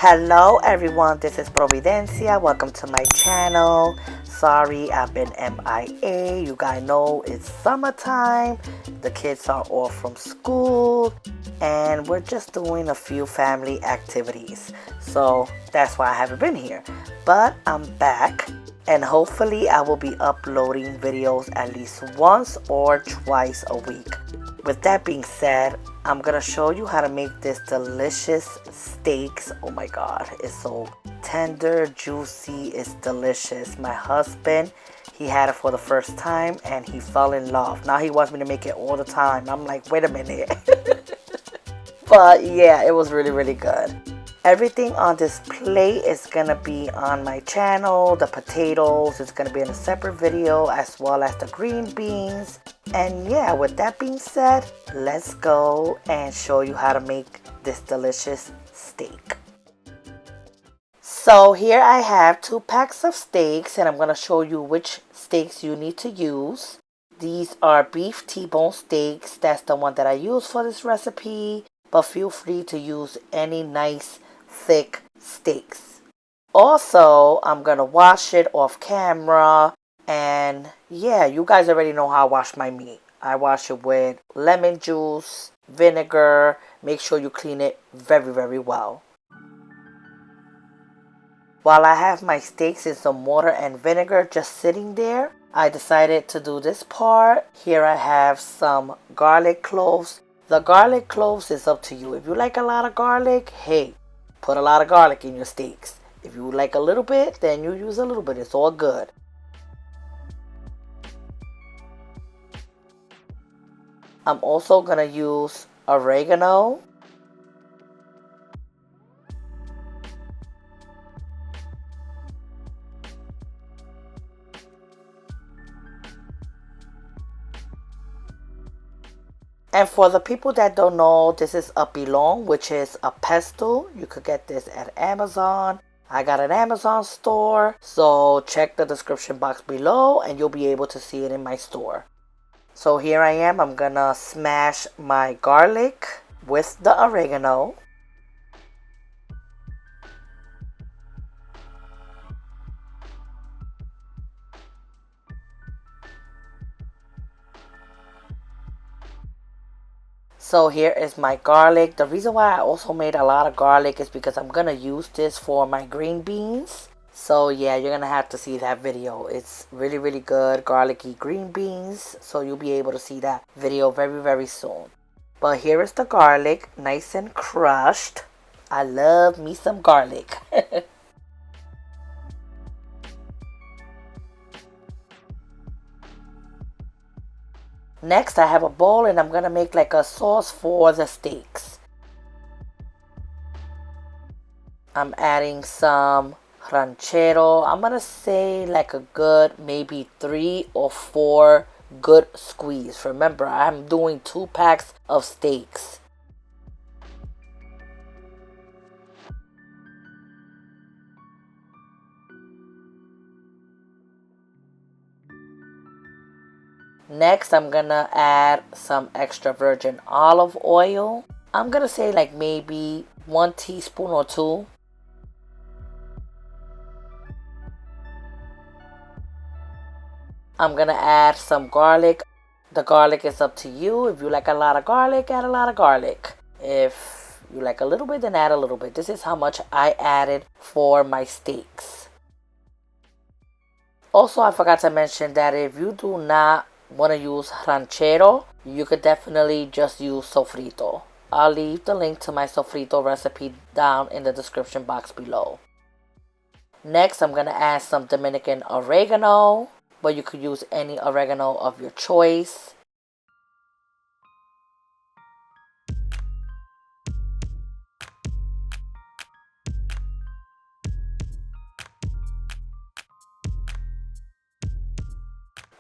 Hello everyone, this is Providencia. Welcome to my channel. Sorry, I've been MIA. You guys know it's summertime. The kids are off from school and we're just doing a few family activities. So that's why I haven't been here. But I'm back and hopefully I will be uploading videos at least once or twice a week. With that being said, I'm gonna show you how to make this delicious steaks. Oh my god, it's so tender, juicy, it's delicious. My husband, he had it for the first time and he fell in love. Now he wants me to make it all the time. I'm like, wait a minute. But yeah, it was really good. Everything on this plate is gonna be on my channel. The potatoes is gonna be in a separate video, as well as the green beans. And yeah, with that being said, let's go and show you how to make this delicious steak. So here I have 2 packs of steaks and I'm gonna show you which steaks you need to use. These are beef T-bone steaks. That's the one that I use for this recipe, but feel free to use any nice thick steaks. Also, I'm gonna wash it off camera, and yeah, you guys already know how I wash my meat. I wash it with lemon juice, vinegar. Make sure you clean it very well. While I have my steaks in some water and vinegar just sitting there, I decided to do this part. Here I have some garlic cloves. The garlic cloves is up to you. If you like a lot of garlic, hey, put a lot of garlic in your steaks. If you like a little bit, then you use a little bit. It's all good. I'm also going to use oregano. And for the people that don't know, this is a pilon, which is a pesto. You could get this at Amazon. I got an Amazon store, so check the description box below and you'll be able to see it in my store. So here I am. I'm gonna smash my garlic with the oregano. So here is my garlic. The reason why I also made a lot of garlic is because I'm gonna use this for my green beans. So yeah, you're gonna have to see that video. It's really good, garlicky green beans. So you'll be able to see that video very soon. But here is the garlic, nice and crushed. I love me some garlic. Next, I have a bowl and I'm gonna make like a sauce for the steaks. I'm adding some ranchero. I'm gonna say like a good maybe 3 or 4 good squeeze. Remember, I'm doing 2 packs of steaks. Next, I'm gonna add some extra virgin olive oil. I'm gonna say like maybe 1 teaspoon or 2. I'm gonna add some garlic. The garlic is up to you. If you like a lot of garlic, add a lot of garlic. If you like a little bit, then add a little bit. This is how much I added for my steaks. Also, I forgot to mention that if you do not want to use ranchero, you could definitely just use sofrito. I'll leave the link to my sofrito recipe down in the description box below. Next, I'm going to add some Dominican oregano, but you could use any oregano of your choice.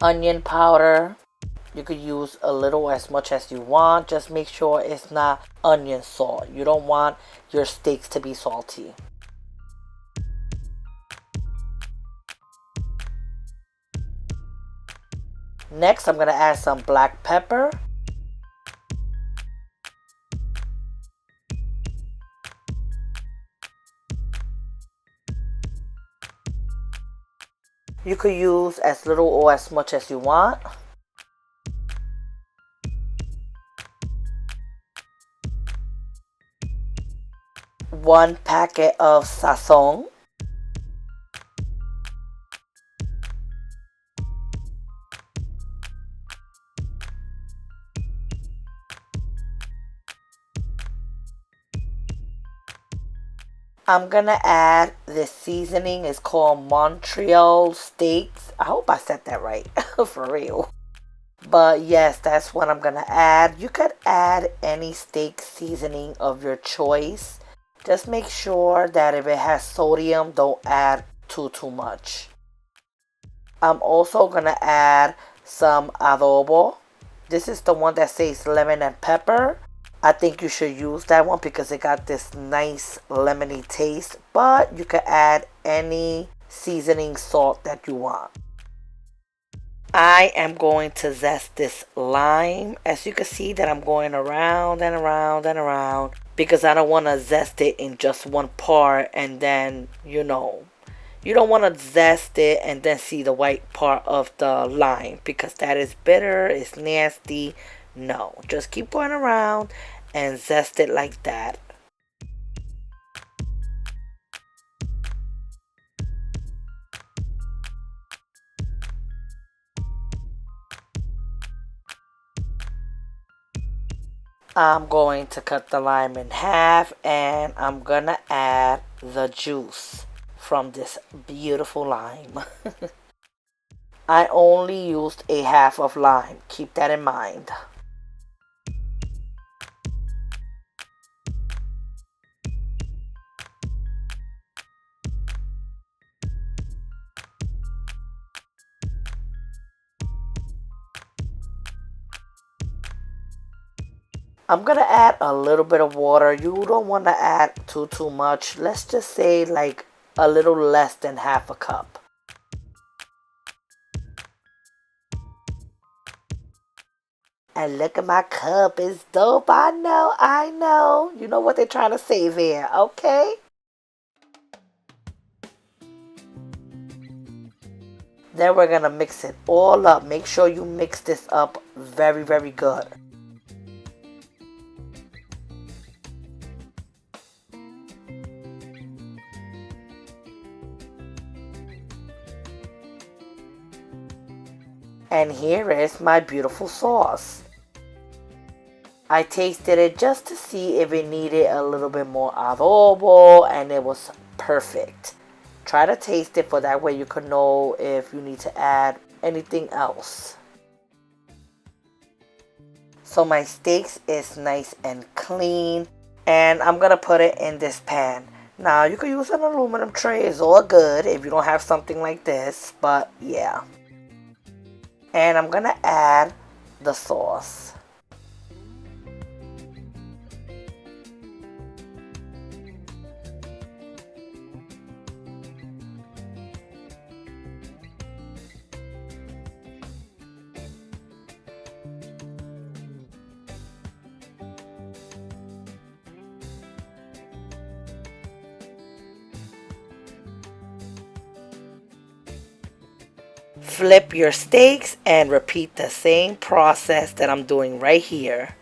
Onion powder. You could use a little, as much as you want. Just make sure it's not onion salt. You don't want your steaks to be salty. Next, I'm going to add some black pepper. You could use as little or as much as you want. One packet of sazon. I'm gonna add this seasoning. It's called Montreal Steaks. I hope I said that right. For real. But yes, that's what I'm gonna add. You could add any steak seasoning of your choice. Just make sure that if it has sodium, don't add too much. I'm also gonna add some adobo. This is the one that says lemon and pepper. I think you should use that one because it got this nice lemony taste. But you can add any seasoning salt that you want. I am going to zest this lime. As you can see that I'm going around and around and around because I don't want to zest it in just one part and then, you don't want to zest it and then see the white part of the lime because that is bitter, it's nasty. No, just keep going around and zest it like that. I'm going to cut the lime in half and I'm gonna add the juice from this beautiful lime. I only used a half of lime. Keep that in mind. I'm gonna add a little bit of water. You don't want to add too much. Let's just say like a little less than half a cup. And look at my cup. It's dope. I know. I know. You know what they're trying to say there, okay? Then we're gonna mix it all up. Make sure you mix this up very good. And here is my beautiful sauce. I tasted it just to see if it needed a little bit more adobo and it was perfect. Try to taste it for that way you can know if you need to add anything else. So my steaks is nice and clean and I'm gonna put it in this pan. Now you can use an aluminum tray, it's all good if you don't have something like this, but yeah. And I'm gonna add the sauce. Flip your steaks and repeat the same process that I'm doing right here.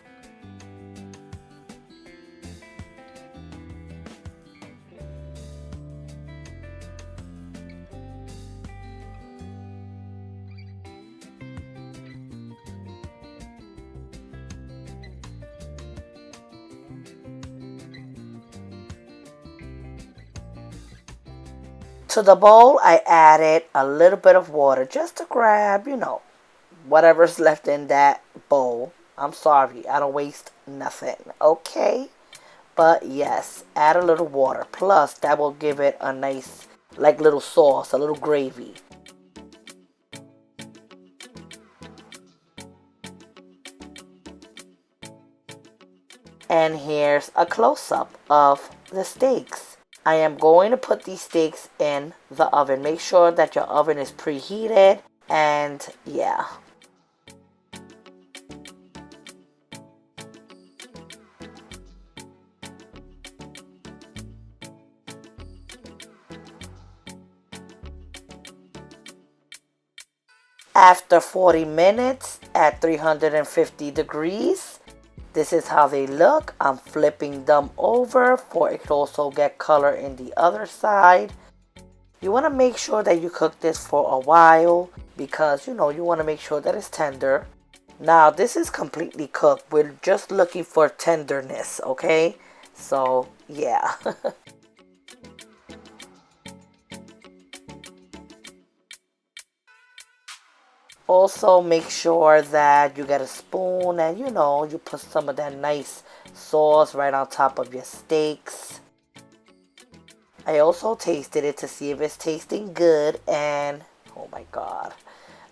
To the bowl, I added a little bit of water just to grab, whatever's left in that bowl. I'm sorry, I don't waste nothing, okay? But yes, add a little water. Plus, that will give it a nice, like little sauce, a little gravy. And here's a close-up of the steaks. I am going to put these steaks in the oven. Make sure that your oven is preheated and yeah. After 40 minutes at 350 degrees, this is how they look. I'm flipping them over for it to also get color in the other side. You want to make sure that you cook this for a while because, you want to make sure that it's tender. Now, this is completely cooked. We're just looking for tenderness, okay? So, yeah. Also, make sure that you get a spoon and, you put some of that nice sauce right on top of your steaks. I also tasted it to see if it's tasting good, and oh my god,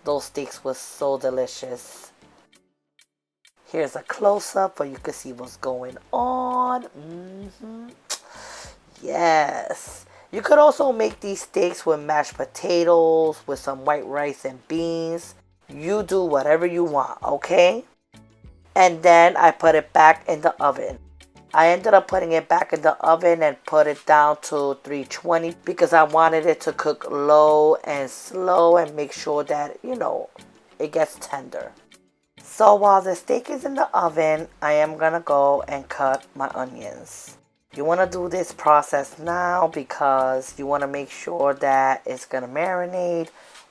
those steaks were so delicious. Here's a close-up where you can see what's going on. Yes. You could also make these steaks with mashed potatoes, with some white rice and beans. You do whatever you want, okay? And then I put it back in the oven. I ended up putting it back in the oven and put it down to 320 because I wanted it to cook low and slow and make sure that, it gets tender. So while the steak is in the oven, I am going to go and cut my onions. You want to do this process now because you want to make sure that it's going to marinate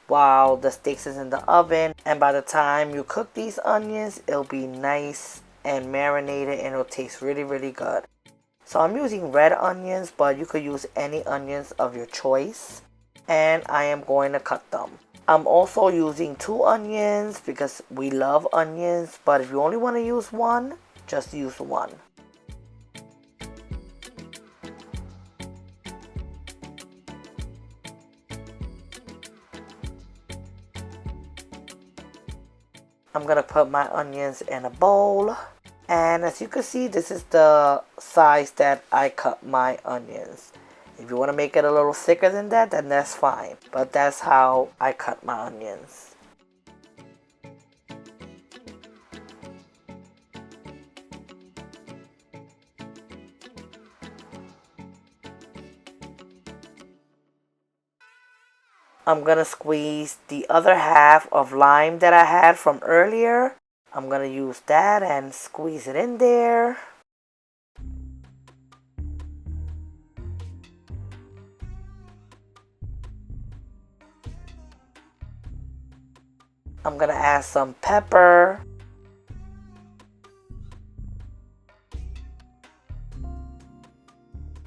while the steak is in the oven. And by the time you cook these onions, it'll be nice and marinated and it'll taste really, really good. So I'm using red onions, but you could use any onions of your choice. And I am going to cut them. I'm also using 2 onions because we love onions, but if you only want to use one, just use one. I'm going to put my onions in a bowl. And as you can see, this is the size that I cut my onions. If you want to make it a little thicker than that, then that's fine. But that's how I cut my onions. I'm going to squeeze the other half of lime that I had from earlier. I'm going to use that and squeeze it in there. I'm going to add some pepper.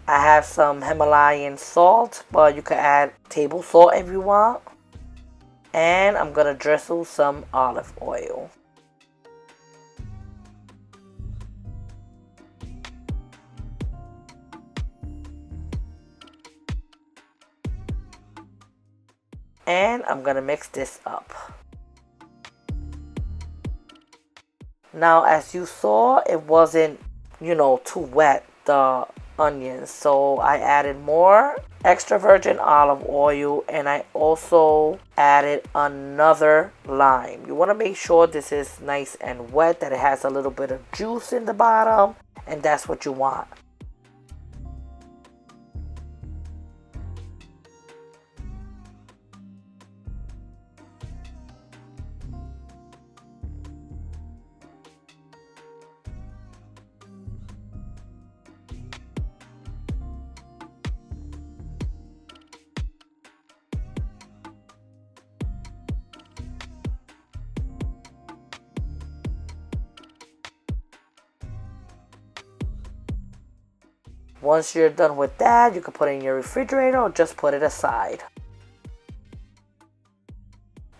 I have some Himalayan salt, but you can add table salt if you want. And I'm going to drizzle some olive oil. And I'm going to mix this up. Now, as you saw, it wasn't, too wet, the onions. So I added more extra virgin olive oil and I also added another lime. You want to make sure this is nice and wet, that it has a little bit of juice in the bottom, and that's what you want. Once you're done with that, you can put it in your refrigerator or just put it aside.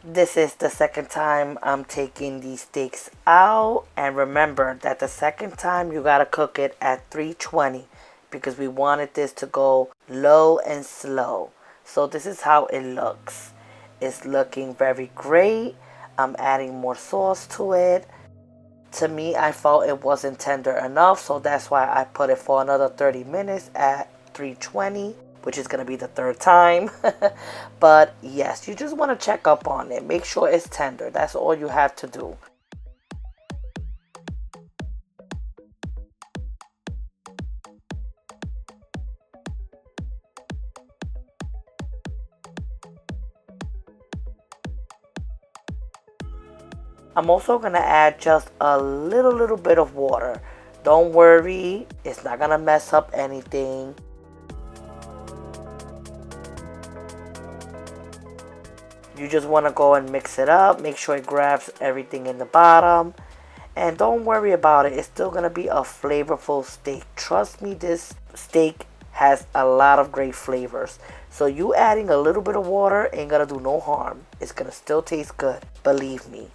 This is the second time I'm taking these steaks out. And remember that the second time you gotta cook it at 320 because we wanted this to go low and slow. So this is how it looks. It's looking very great. I'm adding more sauce to it. To me, I felt it wasn't tender enough, so that's why I put it for another 30 minutes at 320, which is going to be the third time. But yes, you just want to check up on it. Make sure it's tender. That's all you have to do. I'm also going to add just a little bit of water. Don't worry, it's not going to mess up anything. You just want to go and mix it up. Make sure it grabs everything in the bottom. And don't worry about it. It's still going to be a flavorful steak. Trust me, this steak has a lot of great flavors. So you adding a little bit of water ain't going to do no harm. It's going to still taste good. Believe me.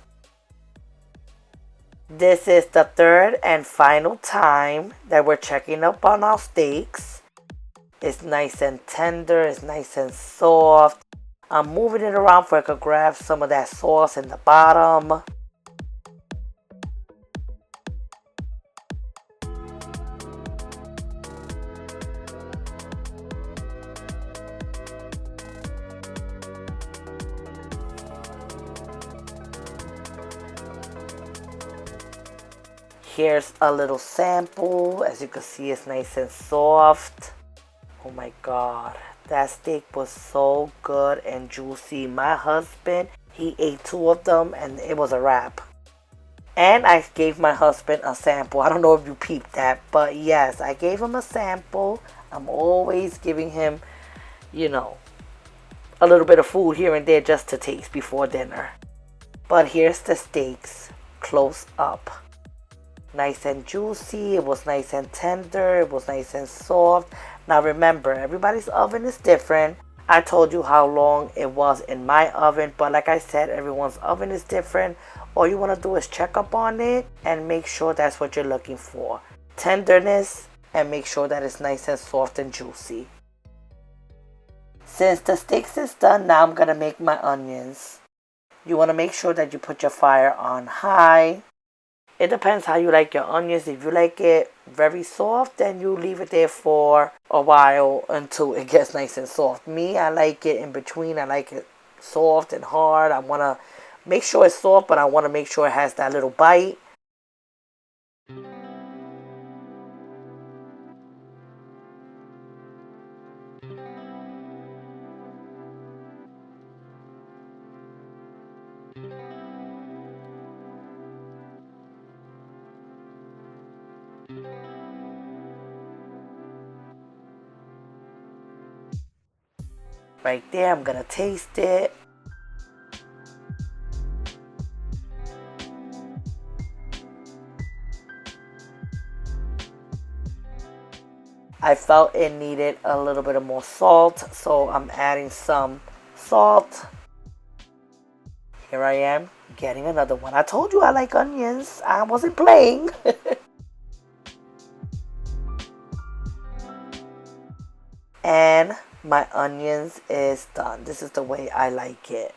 This is the third and final time that we're checking up on our steaks. It's nice and tender. It's nice and soft. I'm moving it around so I could grab some of that sauce in the bottom. Here's a little sample. As you can see, it's nice and soft. Oh my God, that steak was so good and juicy. My husband, he ate 2 of them and it was a wrap. And I gave my husband a sample. I don't know if you peeped that, but yes, I gave him a sample. I'm always giving him, you know, a little bit of food here and there just to taste before dinner. But here's the steaks close up. Nice and juicy. It was nice and tender. It was nice and soft. Now remember, everybody's oven is different. I told you how long it was in my oven, but like I said, everyone's oven is different. All you want to do is check up on it and make sure that's what you're looking for. Tenderness, and make sure that it's nice and soft and juicy. Since the steaks is done, now I'm going to make my onions. You want to make sure that you put your fire on high. It depends how you like your onions. If you like it very soft, then you leave it there for a while until it gets nice and soft. Me, I like it in between. I like it soft and hard. I want to make sure it's soft, but I want to make sure it has that little bite. Right there, I'm going to taste it. I felt it needed a little bit of more salt, so I'm adding some salt. Here I am getting another one. I told you I like onions. I wasn't playing. And my onions is done. This is the way I like it.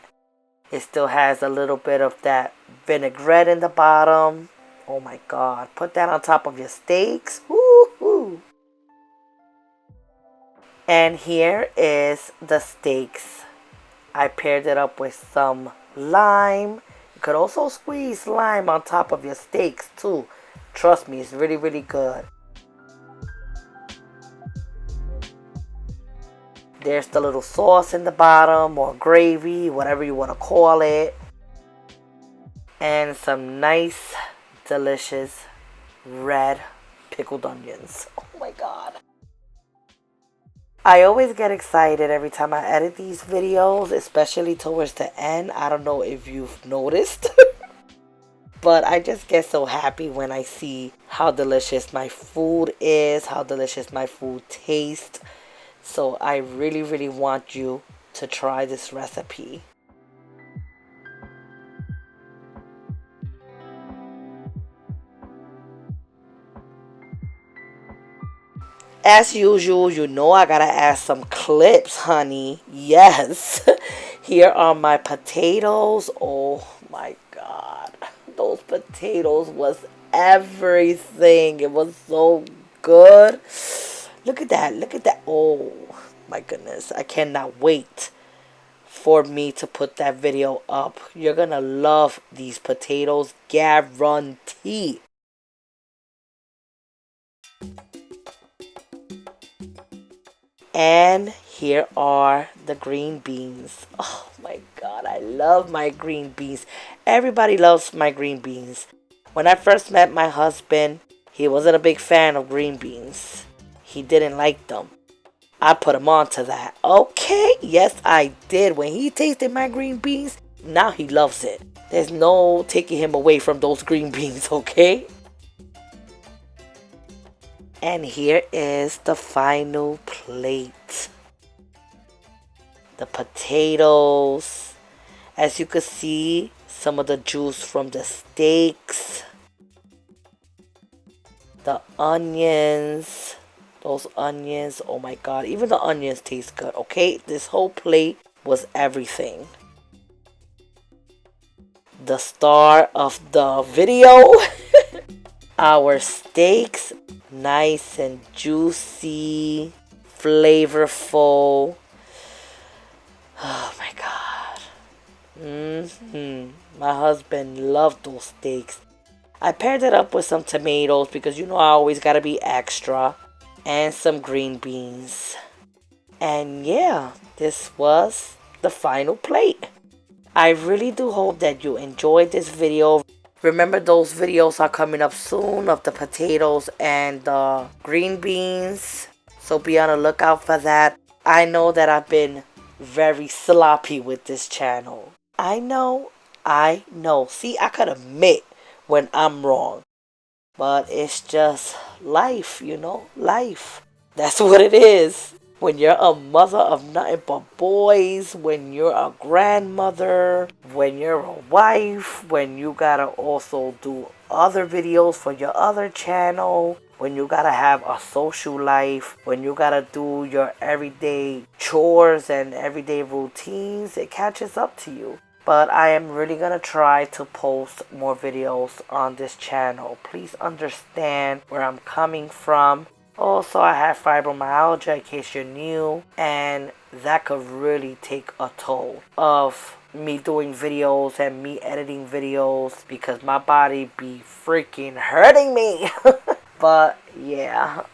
It still has a little bit of that vinaigrette in the bottom. Oh my God. Put that on top of your steaks. Woo-hoo. And here is the steaks. I paired it up with some lime. You could also squeeze lime on top of your steaks too. Trust me, it's really, really good. There's the little sauce in the bottom, or gravy, whatever you want to call it. And some nice, delicious red pickled onions. Oh my God. I always get excited every time I edit these videos, especially towards the end. I don't know if you've noticed. But I just get so happy when I see how delicious my food is, how delicious my food tastes. So I really, really want you to try this recipe. As usual, you know I gotta add some clips, honey. Yes. Here are my potatoes. Oh my God. Those potatoes was everything. It was so good. Look at that. Look at that. Oh my goodness. I cannot wait for me to put that video up. You're gonna love these potatoes. Guarantee. And here are the green beans. Oh my God, I love my green beans. Everybody loves my green beans. When I first met my husband, he wasn't a big fan of green beans. He didn't like them. I put him on to that. Okay, yes I did. When he tasted my green beans, now he loves it. There's no taking him away from those green beans, okay? And here is the final plate. The potatoes. As you can see, some of the juice from the steaks. The onions. Those onions, oh my God. Even the onions taste good, okay? This whole plate was everything. The star of the video. Our steaks. Nice and juicy. Flavorful. Oh my God. My husband loved those steaks. I paired it up with some tomatoes because you know I always gotta be extra. And some green beans. And yeah, this was the final plate. I really do hope that you enjoyed this video. Remember, those videos are coming up soon of the potatoes and the green beans. So be on the lookout for that. I know that I've been very sloppy with this channel. I know. See, I could admit when I'm wrong. But it's just life, you know, life. That's what it is. When you're a mother of nothing but boys, when you're a grandmother, when you're a wife, when you gotta also do other videos for your other channel, when you gotta have a social life, when you gotta do your everyday chores and everyday routines, it catches up to you. But I am really going to try to post more videos on this channel. Please understand where I'm coming from. Also, I have fibromyalgia in case you're new. And that could really take a toll of me doing videos and me editing videos. Because my body be freaking hurting me. But yeah,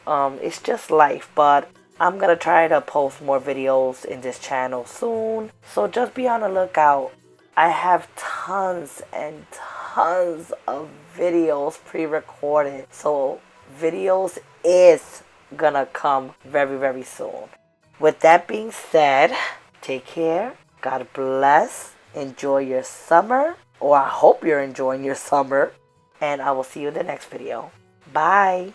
it's just life. But I'm going to try to post more videos in this channel soon. So just be on the lookout. I have tons and tons of videos pre-recorded. So videos is gonna come very, very soon. With that being said, take care. God bless. Enjoy your summer. Or I hope you're enjoying your summer. And I will see you in the next video. Bye.